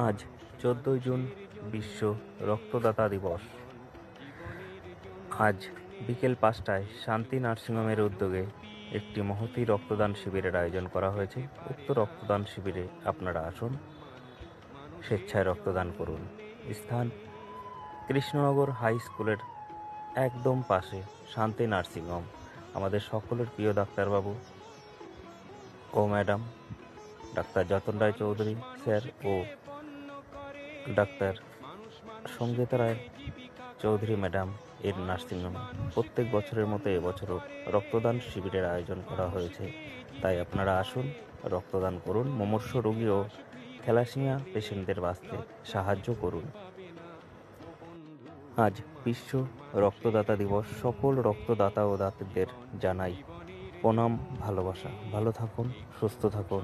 আজ 14 জুন বিশ্ব রক্তদাতা দিবস। আজ বিকেল 5টায় শান্তি নার্সিংহোমের উদ্যোগে একটি মহতী রক্তদান শিবিরের আয়োজন করা হয়েছে। উক্ত রক্তদান শিবিরে আপনারা আসুন, স্বেচ্ছায় রক্তদান করুন। স্থান কৃষ্ণনগর হাই স্কুলের একদম পাশে শান্তি নার্সিংহোম। আমাদের সকলের প্রিয় ডাক্তারবাবু ও ম্যাডাম ডাক্তার যতন রায় চৌধুরী স্যার ও ডাক্তার সঙ্গীতা রায় চৌধুরী ম্যাডাম এর নার্সিংহোমে প্রত্যেক বছরের মতো এবছরও রক্তদান শিবিরের আয়োজন করা হয়েছে। তাই আপনারা আসুন, রক্তদান করুন। মুমূর্ষু রোগী ও থ্যালাসেমিয়া পেশেন্টদের বাঁচতে সাহায্য করুন। আজ বিশ্ব রক্তদাতা দিবস। সকল রক্তদাতা ও দাতাদের জানাই প্রণাম, ভালোবাসা। ভালো থাকুন, সুস্থ থাকুন।